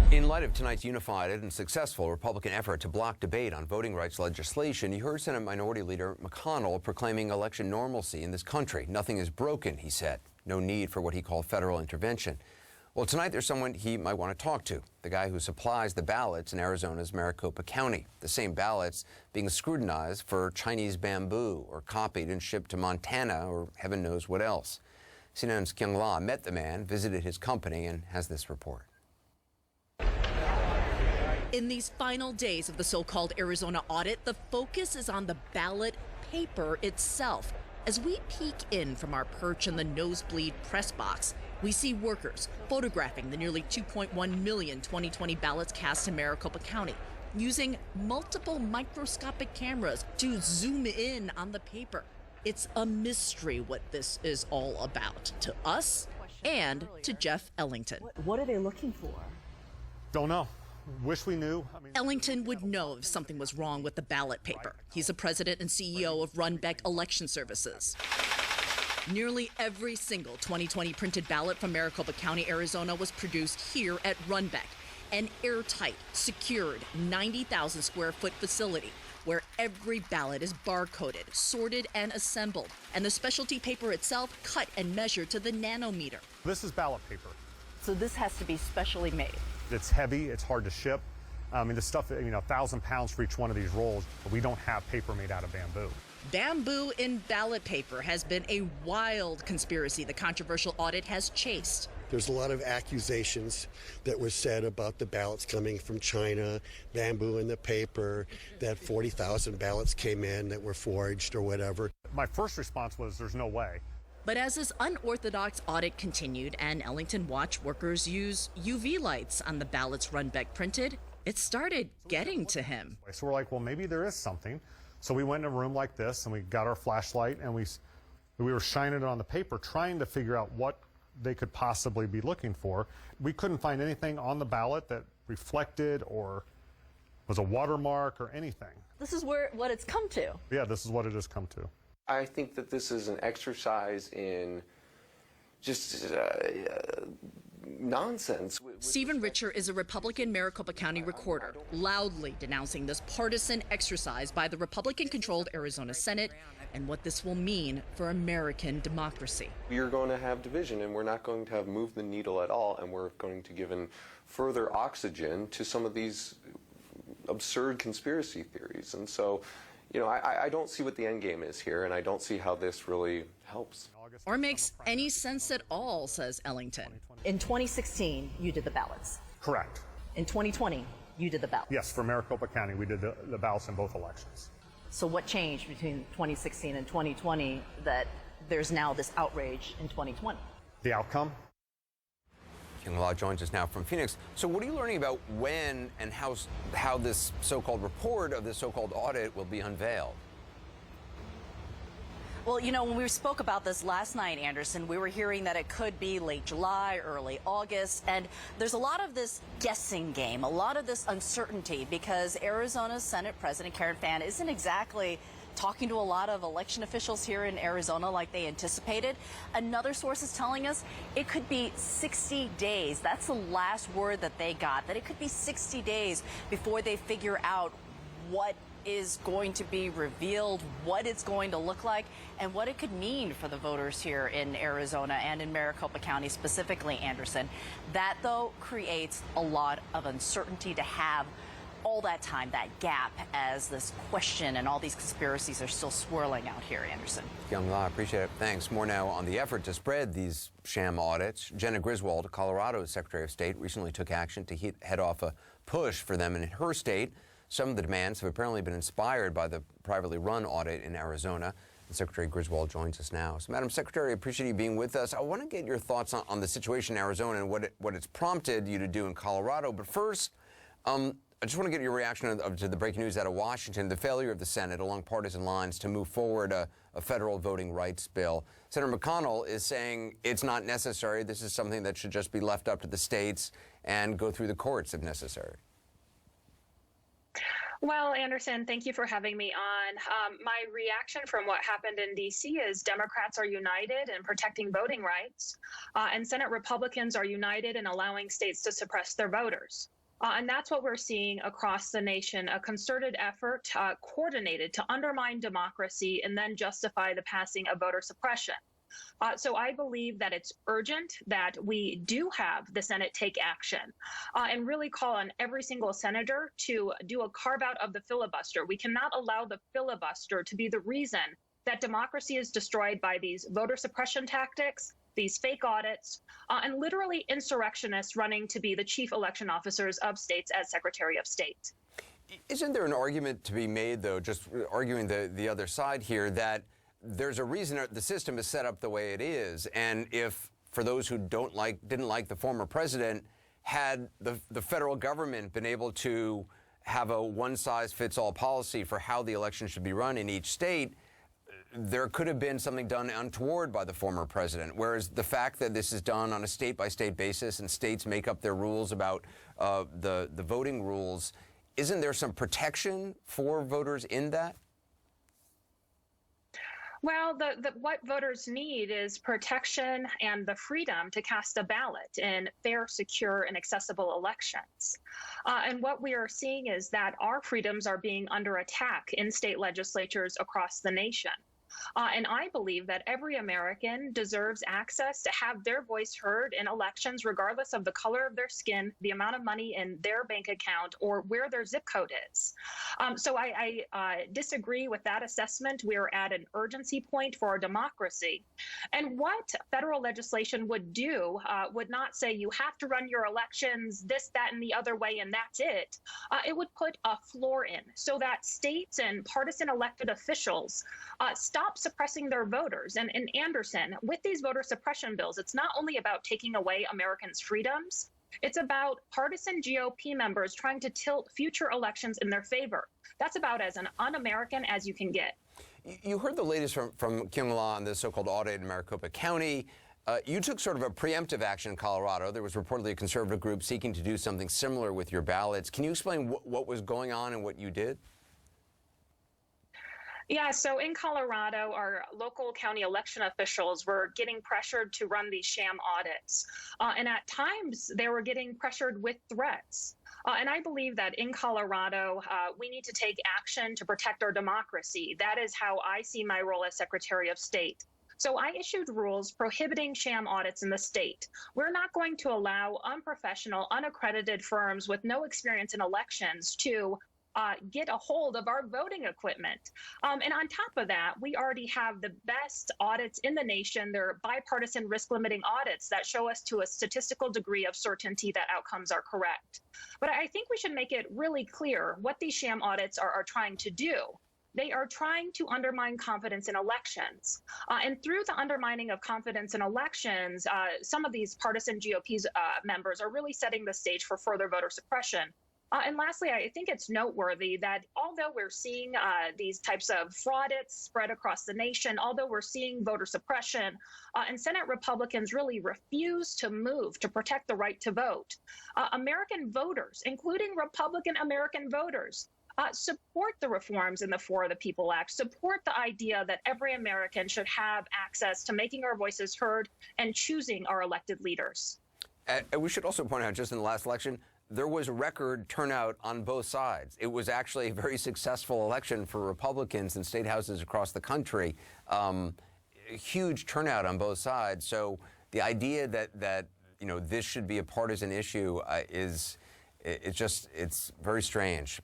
In light of tonight's unified and successful Republican effort to block debate on voting rights legislation, you heard Senate Minority Leader McConnell proclaiming election normalcy in this country. Nothing is broken, he said. No need for what he called federal intervention. Well, tonight there's someone he might want to talk to, the guy who supplies the ballots in Arizona's Maricopa County, the same ballots being scrutinized for Chinese bamboo or copied and shipped to Montana or heaven knows what else. CNN's Kyung La met the man, visited his company, and has this report. In these final days of the so-called Arizona audit, the focus is on the ballot paper itself. As we peek in from our perch in the nosebleed press box, we see workers photographing the nearly 2.1 million 2020 ballots cast in Maricopa County, using multiple microscopic cameras to zoom in on the paper. It's a mystery what this is all about to us and to Jeff Ellington. What are they looking for? Don't know. Wish we knew. Ellington would know if something was wrong with the ballot paper. He's the president and CEO of Runbeck Election Services. Nearly every single 2020 printed ballot from Maricopa County, Arizona was produced here at Runbeck, an airtight, secured 90,000 square foot facility where every ballot is barcoded, sorted, and assembled, and the specialty paper itself cut and measured to the nanometer. This is ballot paper. So this has to be specially made. It's heavy, it's hard to ship. The stuff, 1,000 pounds for each one of these rolls. But we don't have paper made out of bamboo. Bamboo in ballot paper has been a wild conspiracy the controversial audit has chased. There's a lot of accusations that were said about the ballots coming from China, bamboo in the paper, that 40,000 ballots came in that were forged or whatever. My first response was, there's no way. But as this unorthodox audit continued and Ellington watched workers use UV lights on the ballots Runbeck printed, it started getting to him. So we're like, well, maybe there is something. So we went in a room like this and we got our flashlight and we were shining it on the paper, trying to figure out what they could possibly be looking for. We couldn't find anything on the ballot that reflected or was a watermark or anything. This is what it's come to. Yeah, this is what it has come to. I think that this is an exercise in just nonsense. Stephen Richer is a Republican Maricopa County recorder, loudly denouncing this partisan exercise by the Republican-controlled Arizona Senate and what this will mean for American democracy. We're going to have division, and we're not going to have moved the needle at all, and we're going to give in further oxygen to some of these absurd conspiracy theories. And so, I don't see what the end game is here, and I don't see how this really helps. Or makes any sense at all, says Ellington. In 2016, you did the ballots. Correct. In 2020, you did the ballots. Yes, for Maricopa County, we did the ballots in both elections. So what changed between 2016 and 2020 that there's now this outrage in 2020? The outcome? Kyung La joins us now from Phoenix. So what are you learning about when and how this so-called report of this so-called audit will be unveiled? Well, when we spoke about this last night, Anderson, we were hearing that it could be late July, early August, and there's a lot of this guessing game, a lot of this uncertainty, because Arizona's Senate President Karen Fann isn't exactly talking to a lot of election officials here in Arizona like they anticipated. Another source is telling us it could be 60 days. That's the last word that they got, that it could be 60 days before they figure out what is going to be revealed, what it's going to look like, and what it could mean for the voters here in Arizona and in Maricopa County specifically, Anderson. That, though, creates a lot of uncertainty to have all that time, that gap, as this question and all these conspiracies are still swirling out here, Anderson. Kyung La, appreciate it. Thanks. More now on the effort to spread these sham audits. Jenna Griswold, Colorado's Secretary of State, recently took action to head off a push for them in her state. Some of the demands have apparently been inspired by the privately run audit in Arizona. And Secretary Griswold joins us now. So, Madam Secretary, I appreciate you being with us. I want to get your thoughts on the situation in Arizona and what it's prompted you to do in Colorado. But first, I just want to get your reaction to the breaking news out of Washington, the failure of the Senate along partisan lines to move forward a federal voting rights bill. Senator McConnell is saying it's not necessary. This is something that should just be left up to the states and go through the courts if necessary. Well, Anderson, thank you for having me on. My reaction from what happened in D.C. is Democrats are united in protecting voting rights, and Senate Republicans are united in allowing states to suppress their voters. And that's what we're seeing across the nation, a concerted effort, coordinated to undermine democracy and then justify the passing of voter suppression. So I believe that it's urgent that we do have the Senate take action and really call on every single senator to do a carve out of the filibuster. We cannot allow the filibuster to be the reason that democracy is destroyed by these voter suppression tactics, these fake audits, and literally insurrectionists running to be the chief election officers of states as Secretary of State. Isn't there an argument to be made, though, just arguing the other side here, that there's a reason the system is set up the way it is, and if, for those who didn't like the former president, had the federal government been able to have a one-size-fits-all policy for how the election should be run in each state, there could have been something done untoward by the former president, whereas the fact that this is done on a state-by-state basis and states make up their rules about the voting rules, isn't there some protection for voters in that? Well, what voters need is protection and the freedom to cast a ballot in fair, secure, and accessible elections. And what we are seeing is that our freedoms are being under attack in state legislatures across the nation. And I believe that every American deserves access to have their voice heard in elections, regardless of the color of their skin, the amount of money in their bank account, or where their zip code is. So I disagree with that assessment. We are at an urgency point for our democracy. And what federal legislation would do would not say you have to run your elections this, that, and the other way, and that's it. It would put a floor in so that states and partisan elected officials stop suppressing their voters. And Anderson, with these voter suppression bills, it's not only about taking away Americans' freedoms, it's about partisan GOP members trying to tilt future elections in their favor. That's about as un-American as you can get. You heard the latest from Kyung La on the so-called audit in Maricopa County. You took sort of a preemptive action in Colorado. There was reportedly a conservative group seeking to do something similar with your ballots. Can you explain what was going on and what you did? Yeah, so in Colorado, our local county election officials were getting pressured to run these sham audits. And at times, they were getting pressured with threats. And I believe that in Colorado, we need to take action to protect our democracy. That is how I see my role as Secretary of State. So I issued rules prohibiting sham audits in the state. We're not going to allow unprofessional, unaccredited firms with no experience in elections to get a hold of our voting equipment. And on top of that, we already have the best audits in the nation. They're bipartisan risk-limiting audits that show us to a statistical degree of certainty that outcomes are correct. But I think we should make it really clear what these sham audits are trying to do. They are trying to undermine confidence in elections. And through the undermining of confidence in elections, some of these partisan GOP members are really setting the stage for further voter suppression. And lastly, I think it's noteworthy that although we're seeing these types of fraudits spread across the nation, although we're seeing voter suppression, and Senate Republicans really refuse to move to protect the right to vote, American voters, including Republican American voters, support the reforms in the For the People Act, support the idea that every American should have access to making our voices heard and choosing our elected leaders. And we should also point out, just in the last election, there was record turnout on both sides. It was actually a very successful election for Republicans in state houses across the country. A huge turnout on both sides. So the idea that this should be a partisan issue it's very strange.